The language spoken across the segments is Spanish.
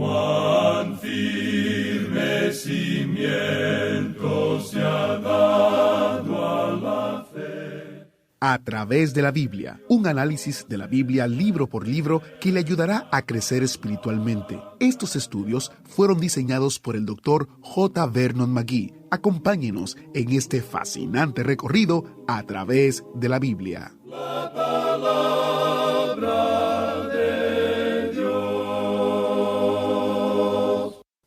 Cuán firme cimiento se ha dado a la fe. A través de la Biblia, un análisis de la Biblia libro por libro que le ayudará a crecer espiritualmente. Estos estudios fueron diseñados por el Dr. J. Vernon McGee. Acompáñenos en este fascinante recorrido a través de la Biblia. La palabra de Dios.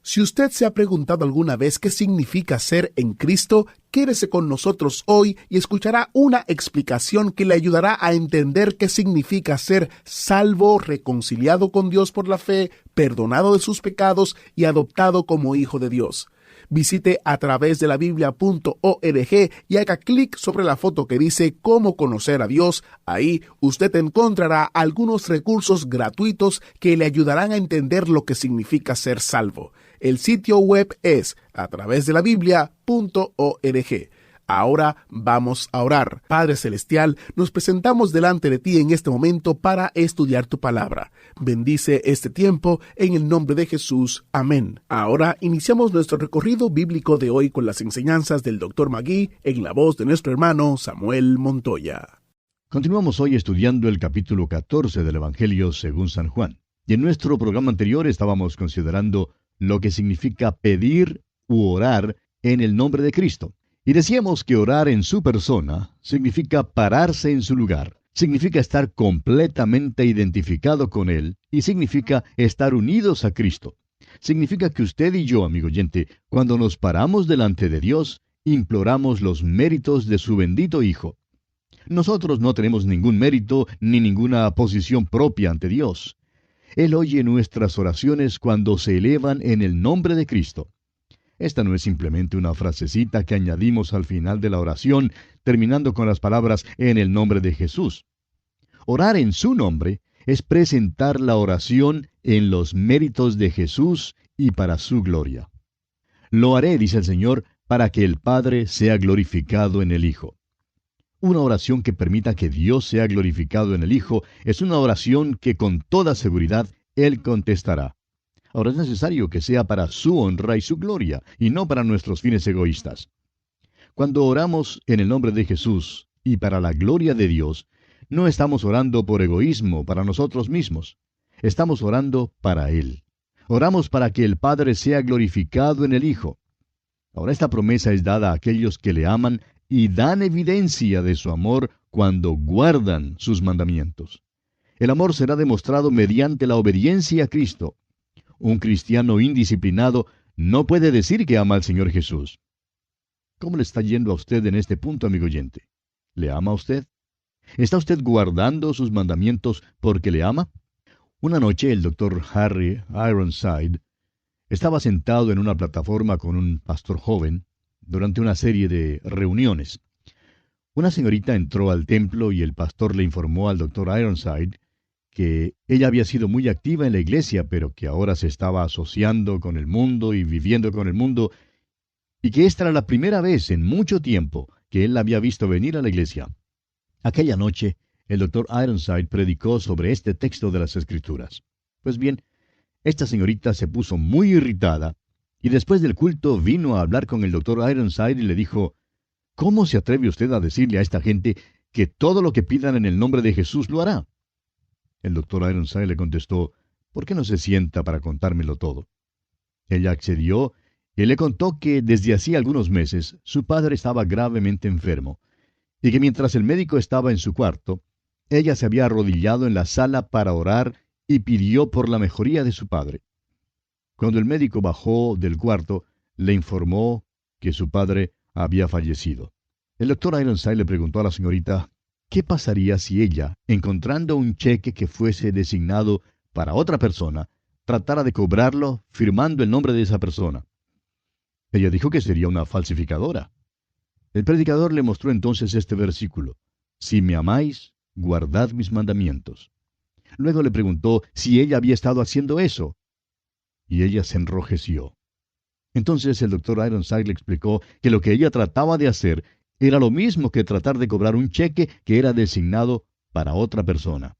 Si usted se ha preguntado alguna vez qué significa ser en Cristo, quédese con nosotros hoy y escuchará una explicación que le ayudará a entender qué significa ser salvo, reconciliado con Dios por la fe, perdonado de sus pecados y adoptado como hijo de Dios. Visite a través de la biblia.org y haga clic sobre la foto que dice Cómo conocer a Dios. Ahí usted encontrará algunos recursos gratuitos que le ayudarán a entender lo que significa ser salvo. El sitio web es a través de la biblia.org. Ahora vamos a orar. Padre Celestial, nos presentamos delante de ti en este momento para estudiar tu palabra. Bendice este tiempo en el nombre de Jesús. Amén. Ahora iniciamos nuestro recorrido bíblico de hoy con las enseñanzas del Dr. McGee en la voz de nuestro hermano Samuel Montoya. Continuamos hoy estudiando el capítulo 14 del Evangelio según San Juan. Y en nuestro programa anterior estábamos considerando lo que significa pedir u orar en el nombre de Cristo. Y decíamos que orar en su persona significa pararse en su lugar, significa estar completamente identificado con Él y significa estar unidos a Cristo. Significa que usted y yo, amigo oyente, cuando nos paramos delante de Dios, imploramos los méritos de su bendito Hijo. Nosotros no tenemos ningún mérito ni ninguna posición propia ante Dios. Él oye nuestras oraciones cuando se elevan en el nombre de Cristo. Esta no es simplemente una frasecita que añadimos al final de la oración, terminando con las palabras en el nombre de Jesús. Orar en su nombre es presentar la oración en los méritos de Jesús y para su gloria. Lo haré, dice el Señor, para que el Padre sea glorificado en el Hijo. Una oración que permita que Dios sea glorificado en el Hijo es una oración que con toda seguridad Él contestará. Ahora es necesario que sea para su honra y su gloria, y no para nuestros fines egoístas. Cuando oramos en el nombre de Jesús y para la gloria de Dios, no estamos orando por egoísmo para nosotros mismos. Estamos orando para Él. Oramos para que el Padre sea glorificado en el Hijo. Ahora esta promesa es dada a aquellos que le aman y dan evidencia de su amor cuando guardan sus mandamientos. El amor será demostrado mediante la obediencia a Cristo. Un cristiano indisciplinado no puede decir que ama al Señor Jesús. ¿Cómo le está yendo a usted en este punto, amigo oyente? ¿Le ama a usted? ¿Está usted guardando sus mandamientos porque le ama? Una noche el doctor Harry Ironside estaba sentado en una plataforma con un pastor joven durante una serie de reuniones. Una señorita entró al templo y el pastor le informó al doctor Ironside que ella había sido muy activa en la iglesia, pero que ahora se estaba asociando con el mundo y viviendo con el mundo, y que esta era la primera vez en mucho tiempo que él la había visto venir a la iglesia. Aquella noche, el doctor Ironside predicó sobre este texto de las Escrituras. Pues bien, esta señorita se puso muy irritada, y después del culto vino a hablar con el doctor Ironside y le dijo, ¿cómo se atreve usted a decirle a esta gente que todo lo que pidan en el nombre de Jesús lo hará? El doctor Ironside le contestó, ¿por qué no se sienta para contármelo todo? Ella accedió y le contó que desde hacía algunos meses su padre estaba gravemente enfermo, y que mientras el médico estaba en su cuarto, ella se había arrodillado en la sala para orar y pidió por la mejoría de su padre. Cuando el médico bajó del cuarto, le informó que su padre había fallecido. El doctor Ironside le preguntó a la señorita, ¿qué pasaría si ella, encontrando un cheque que fuese designado para otra persona, tratara de cobrarlo firmando el nombre de esa persona? Ella dijo que sería una falsificadora. El predicador le mostró entonces este versículo: Si me amáis, guardad mis mandamientos. Luego le preguntó si ella había estado haciendo eso, y ella se enrojeció. Entonces el doctor Ironside le explicó que lo que ella trataba de hacer era lo mismo que tratar de cobrar un cheque que era designado para otra persona.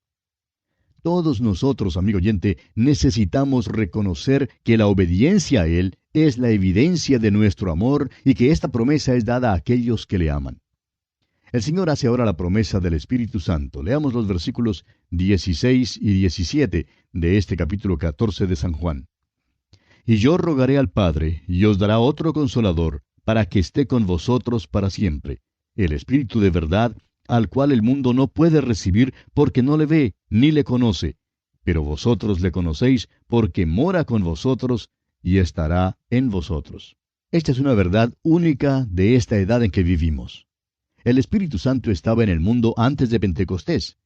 Todos nosotros, amigo oyente, necesitamos reconocer que la obediencia a Él es la evidencia de nuestro amor y que esta promesa es dada a aquellos que le aman. El Señor hace ahora la promesa del Espíritu Santo. Leamos los versículos 16 y 17 de este capítulo 14 de San Juan. Y yo rogaré al Padre, y os dará otro Consolador, para que esté con vosotros para siempre, el Espíritu de verdad, al cual el mundo no puede recibir porque no le ve ni le conoce, pero vosotros le conocéis porque mora con vosotros y estará en vosotros. Esta es una verdad única de esta edad en que vivimos. El Espíritu Santo estaba en el mundo antes de Pentecostés,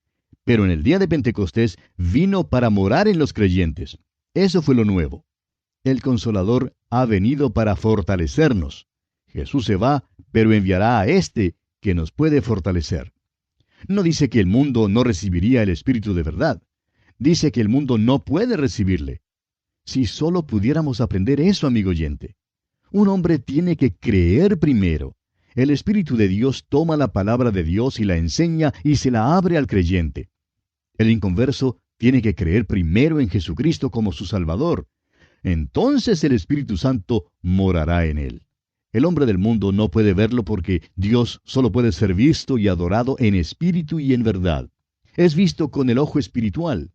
pero en el día de Pentecostés vino para morar en los creyentes. Eso fue lo nuevo. El Consolador ha venido para fortalecernos. Jesús se va, pero enviará a éste que nos puede fortalecer. No dice que el mundo no recibiría el Espíritu de verdad. Dice que el mundo no puede recibirle. Si solo pudiéramos aprender eso, amigo oyente. Un hombre tiene que creer primero. El Espíritu de Dios toma la palabra de Dios y la enseña y se la abre al creyente. El inconverso tiene que creer primero en Jesucristo como su Salvador. Entonces el Espíritu Santo morará en él. El hombre del mundo no puede verlo porque Dios solo puede ser visto y adorado en espíritu y en verdad. Es visto con el ojo espiritual.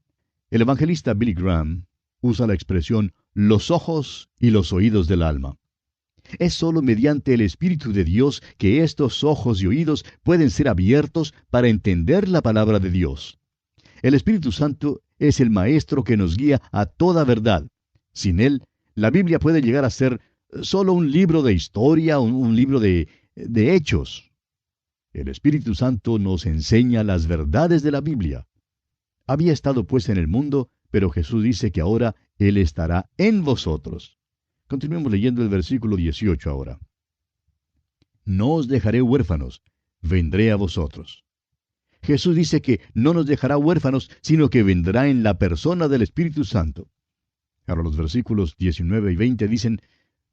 El evangelista Billy Graham usa la expresión los ojos y los oídos del alma. Es solo mediante el Espíritu de Dios que estos ojos y oídos pueden ser abiertos para entender la palabra de Dios. El Espíritu Santo es el Maestro que nos guía a toda verdad. Sin él, la Biblia puede llegar a ser solo un libro de historia, un libro de hechos. El Espíritu Santo nos enseña las verdades de la Biblia. Había estado pues en el mundo, pero Jesús dice que ahora Él estará en vosotros. Continuemos leyendo el versículo 18 ahora. No os dejaré huérfanos, vendré a vosotros. Jesús dice que no nos dejará huérfanos, sino que vendrá en la persona del Espíritu Santo. Ahora los versículos 19 y 20 dicen,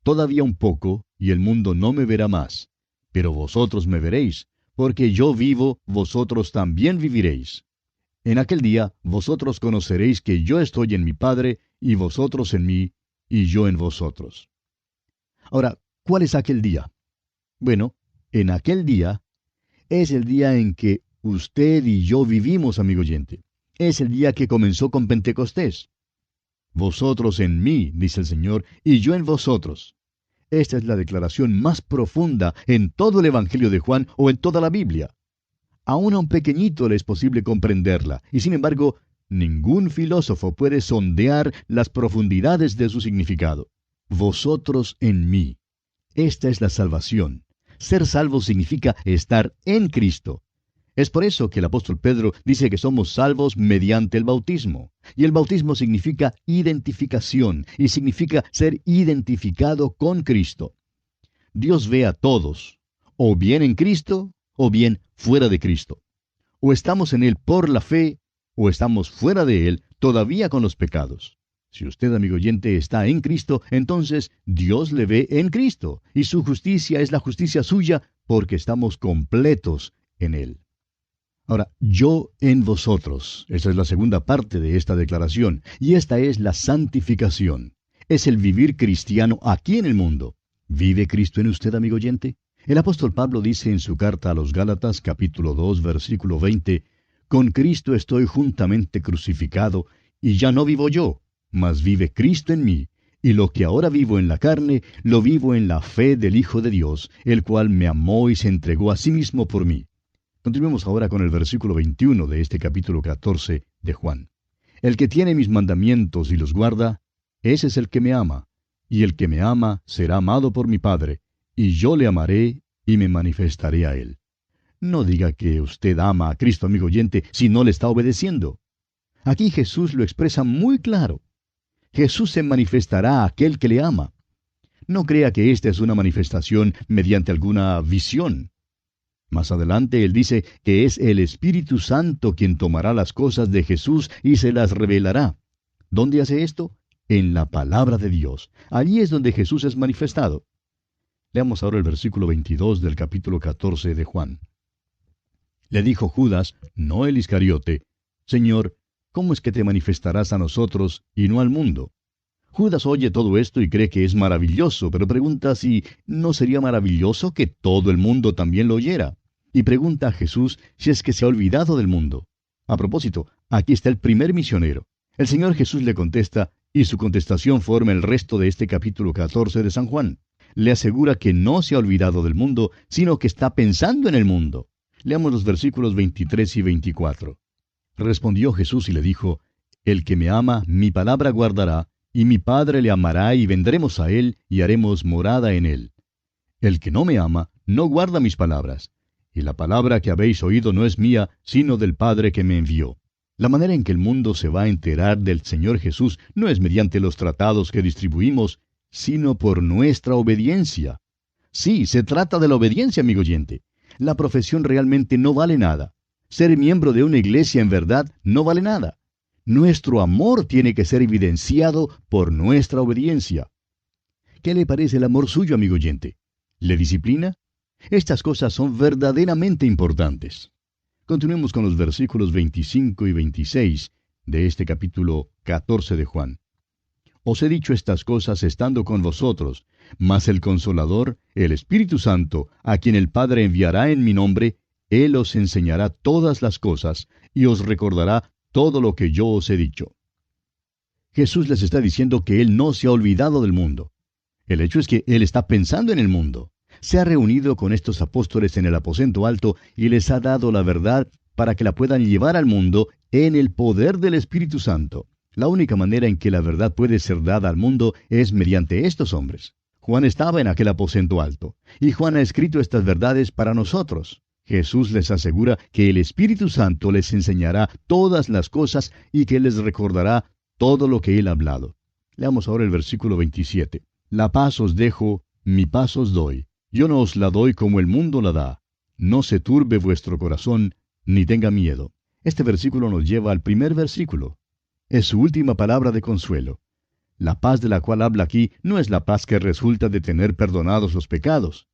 Todavía un poco, y el mundo no me verá más, pero vosotros me veréis, porque yo vivo, vosotros también viviréis. En aquel día vosotros conoceréis que yo estoy en mi Padre, y vosotros en mí, y yo en vosotros. Ahora, ¿cuál es aquel día? Bueno, en aquel día es el día en que usted y yo vivimos, amigo oyente. Es el día que comenzó con Pentecostés. Vosotros en mí, dice el Señor, y yo en vosotros. Esta es la declaración más profunda en todo el Evangelio de Juan o en toda la Biblia. Aún a un pequeñito le es posible comprenderla, y sin embargo, ningún filósofo puede sondear las profundidades de su significado. Vosotros en mí. Esta es la salvación. Ser salvo significa estar en Cristo. Es por eso que el apóstol Pedro dice que somos salvos mediante el bautismo. Y el bautismo significa identificación, y significa ser identificado con Cristo. Dios ve a todos, o bien en Cristo, o bien fuera de Cristo. O estamos en Él por la fe, o estamos fuera de Él, todavía con los pecados. Si usted, amigo oyente, está en Cristo, entonces Dios le ve en Cristo, y su justicia es la justicia suya, porque estamos completos en Él. Ahora, yo en vosotros. Esa es la segunda parte de esta declaración, y esta es la santificación. Es el vivir cristiano aquí en el mundo. ¿Vive Cristo en usted, amigo oyente? El apóstol Pablo dice en su carta a los Gálatas, capítulo 2, versículo 20, Con Cristo estoy juntamente crucificado, y ya no vivo yo, mas vive Cristo en mí, y lo que ahora vivo en la carne, lo vivo en la fe del Hijo de Dios, el cual me amó y se entregó a sí mismo por mí. Continuemos ahora con el versículo 21 de este capítulo 14 de Juan. El que tiene mis mandamientos y los guarda, ese es el que me ama, y el que me ama será amado por mi Padre, y yo le amaré y me manifestaré a él. No diga que usted ama a Cristo, amigo oyente, si no le está obedeciendo. Aquí Jesús lo expresa muy claro. Jesús se manifestará a aquel que le ama. No crea que esta es una manifestación mediante alguna visión. Más adelante él dice que es el Espíritu Santo quien tomará las cosas de Jesús y se las revelará. ¿Dónde hace esto? En la palabra de Dios. Allí es donde Jesús es manifestado. Leamos ahora el versículo 22 del capítulo 14 de Juan. Le dijo Judas, no el Iscariote, Señor, ¿cómo es que te manifestarás a nosotros y no al mundo? Judas oye todo esto y cree que es maravilloso, pero pregunta si no sería maravilloso que todo el mundo también lo oyera. Y pregunta a Jesús si es que se ha olvidado del mundo. A propósito, aquí está el primer misionero. El Señor Jesús le contesta, y su contestación forma el resto de este capítulo 14 de San Juan. Le asegura que no se ha olvidado del mundo, sino que está pensando en el mundo. Leamos los versículos 23 y 24. Respondió Jesús y le dijo, El que me ama, mi palabra guardará, y mi Padre le amará, y vendremos a él, y haremos morada en él. El que no me ama, no guarda mis palabras. Y la palabra que habéis oído no es mía, sino del Padre que me envió. La manera en que el mundo se va a enterar del Señor Jesús no es mediante los tratados que distribuimos, sino por nuestra obediencia. Sí, se trata de la obediencia, amigo oyente. La profesión realmente no vale nada. Ser miembro de una iglesia en verdad no vale nada. Nuestro amor tiene que ser evidenciado por nuestra obediencia. ¿Qué le parece el amor suyo, amigo oyente? ¿Le disciplina? Estas cosas son verdaderamente importantes. Continuemos con los versículos 25 y 26 de este capítulo 14 de Juan. Os he dicho estas cosas estando con vosotros, mas el Consolador, el Espíritu Santo, a quien el Padre enviará en mi nombre, Él os enseñará todas las cosas y os recordará todo lo que yo os he dicho. Jesús les está diciendo que Él no se ha olvidado del mundo. El hecho es que Él está pensando en el mundo. Se ha reunido con estos apóstoles en el aposento alto y les ha dado la verdad para que la puedan llevar al mundo en el poder del Espíritu Santo. La única manera en que la verdad puede ser dada al mundo es mediante estos hombres. Juan estaba en aquel aposento alto, y Juan ha escrito estas verdades para nosotros. Jesús les asegura que el Espíritu Santo les enseñará todas las cosas y que les recordará todo lo que Él ha hablado. Leamos ahora el versículo 27. La paz os dejo, mi paz os doy. Yo no os la doy como el mundo la da. No se turbe vuestro corazón, ni tenga miedo. Este versículo nos lleva al primer versículo. Es su última palabra de consuelo. La paz de la cual habla aquí no es la paz que resulta de tener perdonados los pecados.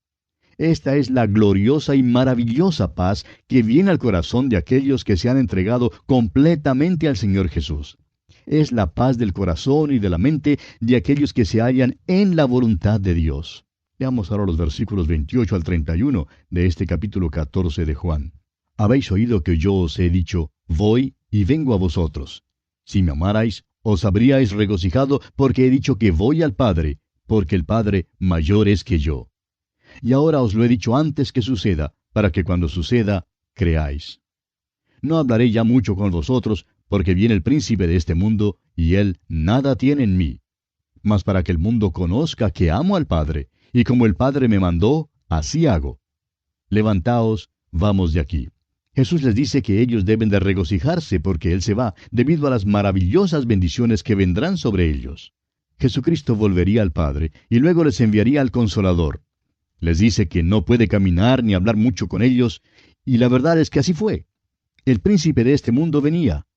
Esta es la gloriosa y maravillosa paz que viene al corazón de aquellos que se han entregado completamente al Señor Jesús. Es la paz del corazón y de la mente de aquellos que se hallan en la voluntad de Dios. Veamos ahora los versículos 28 al 31 de este capítulo 14 de Juan. Habéis oído que yo os he dicho, voy y vengo a vosotros. Si me amarais, os habríais regocijado porque he dicho que voy al Padre, porque el Padre mayor es que yo. Y ahora os lo he dicho antes que suceda, para que cuando suceda, creáis. No hablaré ya mucho con vosotros, porque viene el príncipe de este mundo, y él nada tiene en mí. Mas para que el mundo conozca que amo al Padre, y como el Padre me mandó, así hago. Levantaos, vamos de aquí. Jesús les dice que ellos deben de regocijarse porque Él se va, debido a las maravillosas bendiciones que vendrán sobre ellos. Jesucristo volvería al Padre, y luego les enviaría al Consolador. Les dice que no puede caminar ni hablar mucho con ellos, y la verdad es que así fue. El príncipe de este mundo venía.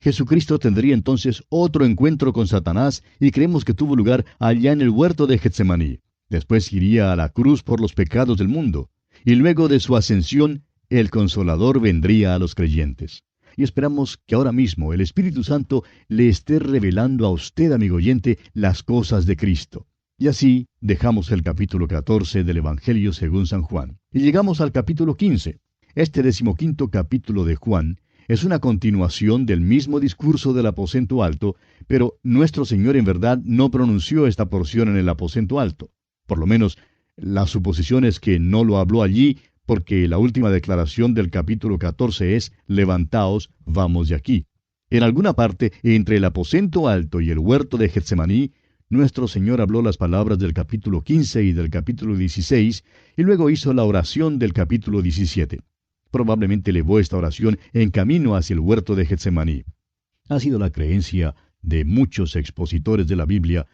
Jesucristo tendría entonces otro encuentro con Satanás, y creemos que tuvo lugar allá en el huerto de Getsemaní. Después iría a la cruz por los pecados del mundo, y luego de su ascensión, el Consolador vendría a los creyentes. Y esperamos que ahora mismo el Espíritu Santo le esté revelando a usted, amigo oyente, las cosas de Cristo. Y así dejamos el capítulo 14 del Evangelio según San Juan. Y llegamos al capítulo 15. Este 15º capítulo de Juan es una continuación del mismo discurso del aposento alto, pero nuestro Señor en verdad no pronunció esta porción en el aposento alto. Por lo menos, la suposición es que no lo habló allí, porque la última declaración del capítulo 14 es, levantaos, vamos de aquí. En alguna parte, entre el aposento alto y el huerto de Getsemaní, nuestro Señor habló las palabras del capítulo 15 y del capítulo 16, y luego hizo la oración del capítulo 17. Probablemente elevó esta oración en camino hacia el huerto de Getsemaní. Ha sido la creencia de muchos expositores de la Biblia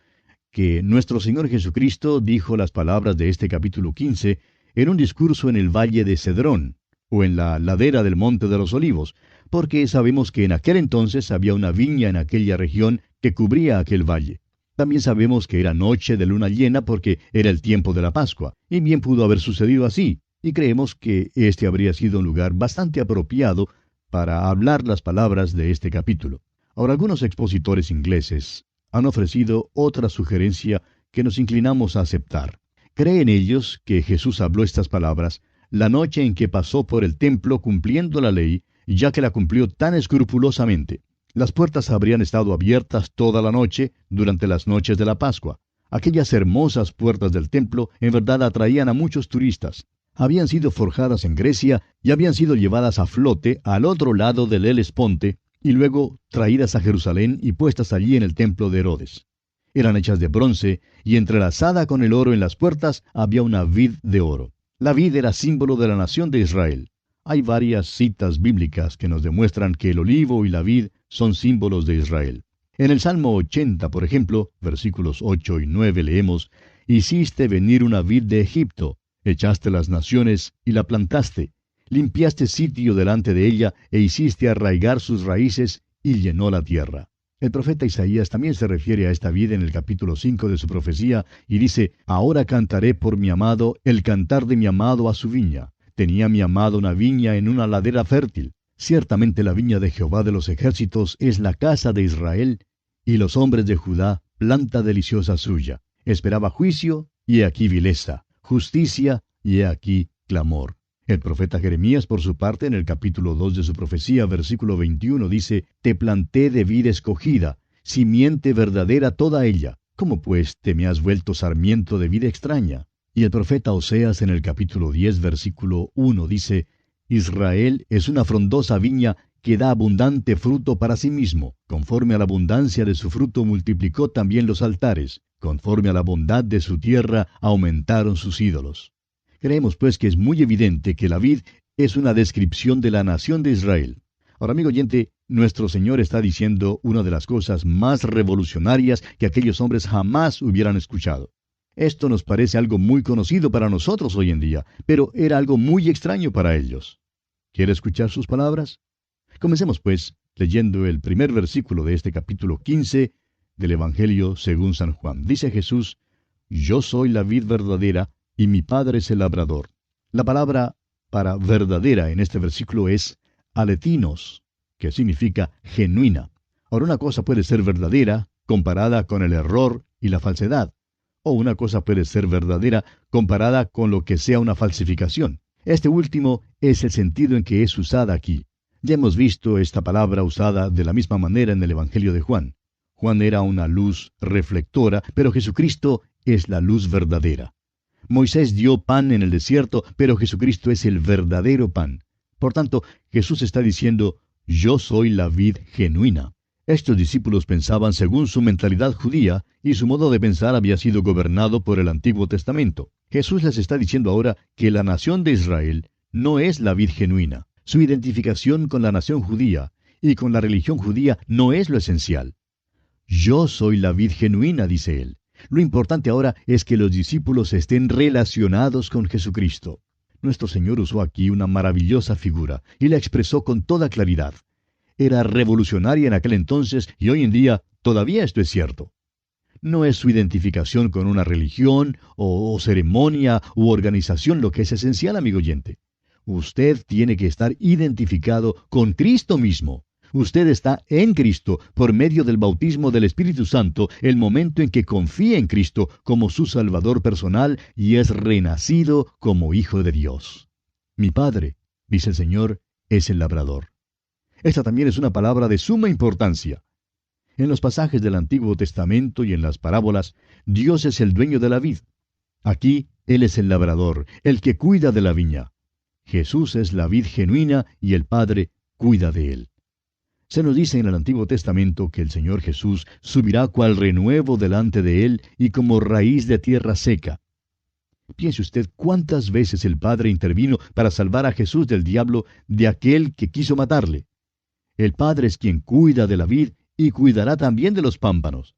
que nuestro Señor Jesucristo dijo las palabras de este capítulo 15 en un discurso en el valle de Cedrón, o en la ladera del Monte de los Olivos, porque sabemos que en aquel entonces había una viña en aquella región que cubría aquel valle. También sabemos que era noche de luna llena porque era el tiempo de la Pascua, y bien pudo haber sucedido así, y creemos que este habría sido un lugar bastante apropiado para hablar las palabras de este capítulo. Ahora, algunos expositores ingleses han ofrecido otra sugerencia que nos inclinamos a aceptar. Creen ellos que Jesús habló estas palabras la noche en que pasó por el templo cumpliendo la ley, ya que la cumplió tan escrupulosamente. Las puertas habrían estado abiertas toda la noche durante las noches de la Pascua. Aquellas hermosas puertas del templo en verdad atraían a muchos turistas. Habían sido forjadas en Grecia y habían sido llevadas a flote al otro lado del Helesponte y luego traídas a Jerusalén y puestas allí en el templo de Herodes. Eran hechas de bronce y entrelazada con el oro en las puertas había una vid de oro. La vid era símbolo de la nación de Israel. Hay varias citas bíblicas que nos demuestran que el olivo y la vid son símbolos de Israel. En el Salmo 80, por ejemplo, versículos 8 y 9 leemos: «Hiciste venir una vid de Egipto, echaste las naciones y la plantaste, limpiaste sitio delante de ella e hiciste arraigar sus raíces y llenó la tierra». El profeta Isaías también se refiere a esta vid en el capítulo 5 de su profecía y dice: «Ahora cantaré por mi amado el cantar de mi amado a su viña. Tenía mi amado una viña en una ladera fértil. Ciertamente la viña de Jehová de los ejércitos es la casa de Israel, y los hombres de Judá planta deliciosa suya. Esperaba juicio, y he aquí vileza, justicia, y he aquí clamor». El profeta Jeremías, por su parte, en el capítulo 2 de su profecía, versículo 21, dice: «Te planté de vid escogida, simiente verdadera toda ella. ¿Cómo pues te me has vuelto sarmiento de vid extraña?». Y el profeta Oseas, en el capítulo 10, versículo 1, dice: «Israel es una frondosa viña que da abundante fruto para sí mismo. Conforme a la abundancia de su fruto multiplicó también los altares. Conforme a la bondad de su tierra aumentaron sus ídolos». Creemos pues que es muy evidente que la vid es una descripción de la nación de Israel. Ahora, amigo oyente, nuestro Señor está diciendo una de las cosas más revolucionarias que aquellos hombres jamás hubieran escuchado. Esto nos parece algo muy conocido para nosotros hoy en día, pero era algo muy extraño para ellos. ¿Quiere escuchar sus palabras? Comencemos pues leyendo el primer versículo de este capítulo 15 del Evangelio según San Juan. Dice Jesús: «Yo soy la vid verdadera, y mi Padre es el labrador». La palabra para verdadera en este versículo es aletinos, que significa genuina. Ahora, una cosa puede ser verdadera comparada con el error y la falsedad, o una cosa puede ser verdadera comparada con lo que sea una falsificación. Este último es el sentido en que es usada aquí. Ya hemos visto esta palabra usada de la misma manera en el Evangelio de Juan. Juan era una luz reflectora, pero Jesucristo es la luz verdadera. Moisés dio pan en el desierto, pero Jesucristo es el verdadero pan. Por tanto, Jesús está diciendo: «Yo soy la vid genuina». Estos discípulos pensaban según su mentalidad judía, y su modo de pensar había sido gobernado por el Antiguo Testamento. Jesús les está diciendo ahora que la nación de Israel no es la vid genuina. Su identificación con la nación judía y con la religión judía no es lo esencial. «Yo soy la vid genuina», dice él. Lo importante ahora es que los discípulos estén relacionados con Jesucristo. Nuestro Señor usó aquí una maravillosa figura y la expresó con toda claridad. Era revolucionaria en aquel entonces y hoy en día todavía esto es cierto. No es su identificación con una religión o ceremonia u organización lo que es esencial, amigo oyente. Usted tiene que estar identificado con Cristo mismo. Usted está en Cristo por medio del bautismo del Espíritu Santo el momento en que confía en Cristo como su Salvador personal y es renacido como hijo de Dios. «Mi Padre», dice el Señor, «es el labrador». Esta también es una palabra de suma importancia. En los pasajes del Antiguo Testamento y en las parábolas, Dios es el dueño de la vid. Aquí, Él es el labrador, el que cuida de la viña. Jesús es la vid genuina y el Padre cuida de Él. Se nos dice en el Antiguo Testamento que el Señor Jesús subirá cual renuevo delante de Él y como raíz de tierra seca. Piense usted cuántas veces el Padre intervino para salvar a Jesús del diablo, de aquel que quiso matarle. El Padre es quien cuida de la vid y cuidará también de los pámpanos.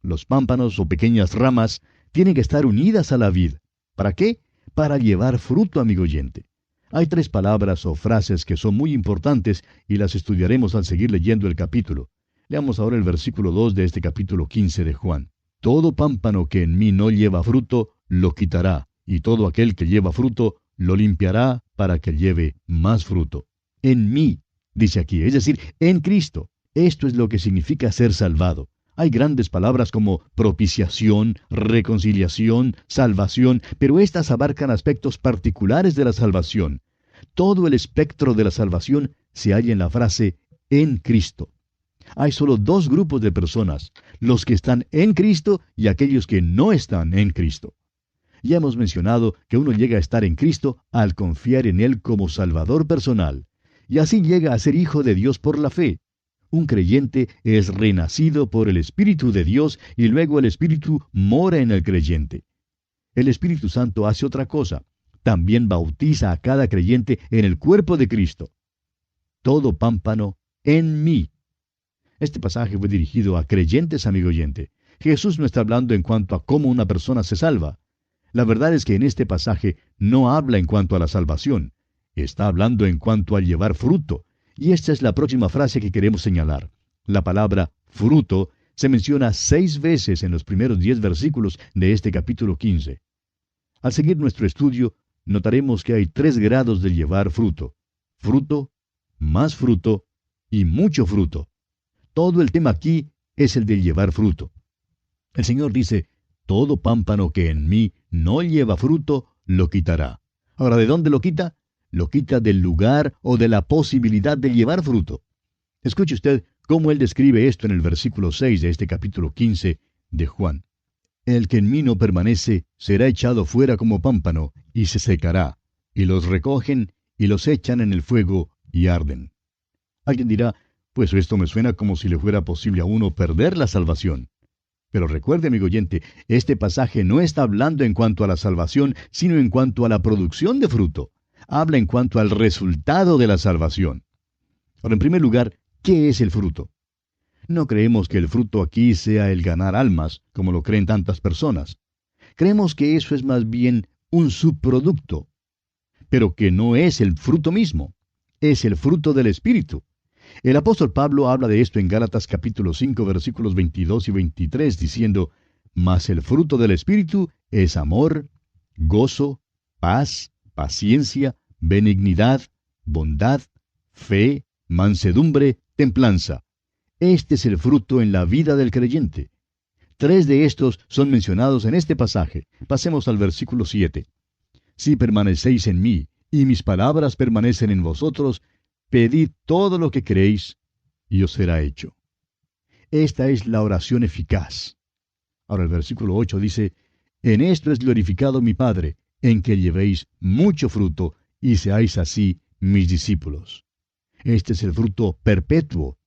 Los pámpanos o pequeñas ramas tienen que estar unidas a la vid. ¿Para qué? Para llevar fruto, amigo oyente. Hay 3 palabras o frases que son muy importantes y las estudiaremos al seguir leyendo el capítulo. Leamos ahora el versículo 2 de este capítulo 15 de Juan. «Todo pámpano que en mí no lleva fruto, lo quitará, y todo aquel que lleva fruto, lo limpiará para que lleve más fruto». En mí, dice aquí, es decir, en Cristo. Esto es lo que significa ser salvado. Hay grandes palabras como propiciación, reconciliación, salvación, pero estas abarcan aspectos particulares de la salvación. Todo el espectro de la salvación se halla en la frase en Cristo. Hay solo dos grupos de personas, los que están en Cristo y aquellos que no están en Cristo. Ya hemos mencionado que uno llega a estar en Cristo al confiar en Él como Salvador personal, y así llega a ser hijo de Dios por la fe. Un creyente es renacido por el Espíritu de Dios y luego el Espíritu mora en el creyente. El Espíritu Santo hace otra cosa. También bautiza a cada creyente en el cuerpo de Cristo. Todo pámpano en mí. Este pasaje fue dirigido a creyentes, amigo oyente. Jesús no está hablando en cuanto a cómo una persona se salva. La verdad es que en este pasaje no habla en cuanto a la salvación. Está hablando en cuanto al llevar fruto. Y esta es la próxima frase que queremos señalar. La palabra fruto se menciona 6 veces en los primeros 10 versículos de este capítulo 15. Al seguir nuestro estudio, notaremos que hay 3 grados de llevar fruto. Fruto, más fruto y mucho fruto. Todo el tema aquí es el de llevar fruto. El Señor dice, todo pámpano que en mí no lleva fruto, lo quitará. Ahora, ¿de dónde lo quita? Lo quita del lugar o de la posibilidad de llevar fruto. Escuche usted cómo Él describe esto en el versículo 6 de este capítulo 15 de Juan. El que en mí no permanece será echado fuera como pámpano y se secará, y los recogen y los echan en el fuego y arden. Alguien dirá, pues esto me suena como si le fuera posible a uno perder la salvación. Pero recuerde, amigo oyente, este pasaje no está hablando en cuanto a la salvación, sino en cuanto a la producción de fruto. Habla en cuanto al resultado de la salvación. Ahora, en primer lugar, ¿qué es el fruto? No creemos que el fruto aquí sea el ganar almas, como lo creen tantas personas. Creemos que eso es más bien un subproducto, pero que no es el fruto mismo. Es el fruto del Espíritu. El apóstol Pablo habla de esto en Gálatas capítulo 5, versículos 22 y 23, diciendo, «Mas el fruto del Espíritu es amor, gozo, paz, paciencia, benignidad, bondad, fe, mansedumbre, templanza». Este es el fruto en la vida del creyente. 3 de estos son mencionados en este pasaje. Pasemos al versículo 7. «Si permanecéis en mí, y mis palabras permanecen en vosotros, pedid todo lo que queréis, y os será hecho». Esta es la oración eficaz. Ahora el versículo 8 dice, «En esto es glorificado mi Padre, en que llevéis mucho fruto, y seáis así mis discípulos». Este es el fruto perpetuo.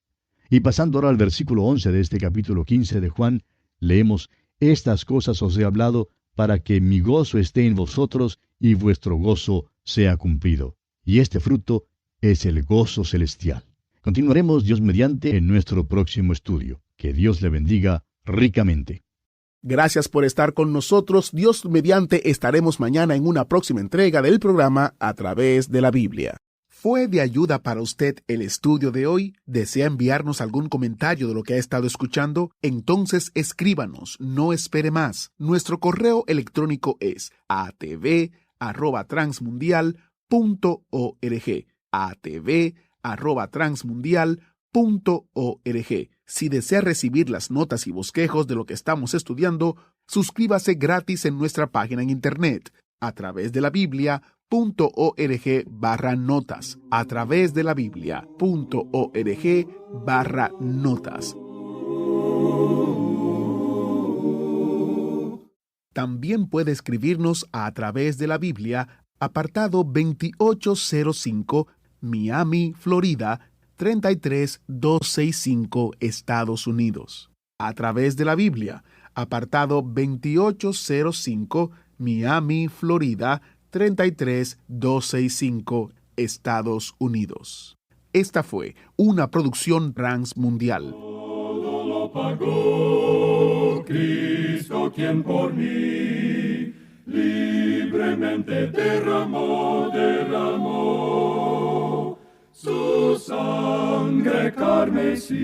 Y pasando ahora al versículo 11 de este capítulo 15 de Juan, leemos, «Estas cosas os he hablado, para que mi gozo esté en vosotros, y vuestro gozo sea cumplido». Y este fruto es el gozo celestial. Continuaremos, Dios mediante, en nuestro próximo estudio. Que Dios le bendiga ricamente. Gracias por estar con nosotros. Dios mediante estaremos mañana en una próxima entrega del programa A Través de la Biblia. ¿Fue de ayuda para usted el estudio de hoy? ¿Desea enviarnos algún comentario de lo que ha estado escuchando? Entonces escríbanos, no espere más. Nuestro correo electrónico es atv@transmundial.org. atv@transmundial.org. Si desea recibir las notas y bosquejos de lo que estamos estudiando, suscríbase gratis en nuestra página en internet a través de la Biblia.org/notas. A través de la Biblia.org/notas. También puede escribirnos a través de la Biblia, apartado 2805, Miami, Florida, 33265, Estados Unidos. A través de la Biblia, apartado 2805, Miami, Florida, 33265, Estados Unidos. Esta fue una producción Transmundial. Todo lo pagó Cristo, quien por mí libremente derramó su sangre carmesí.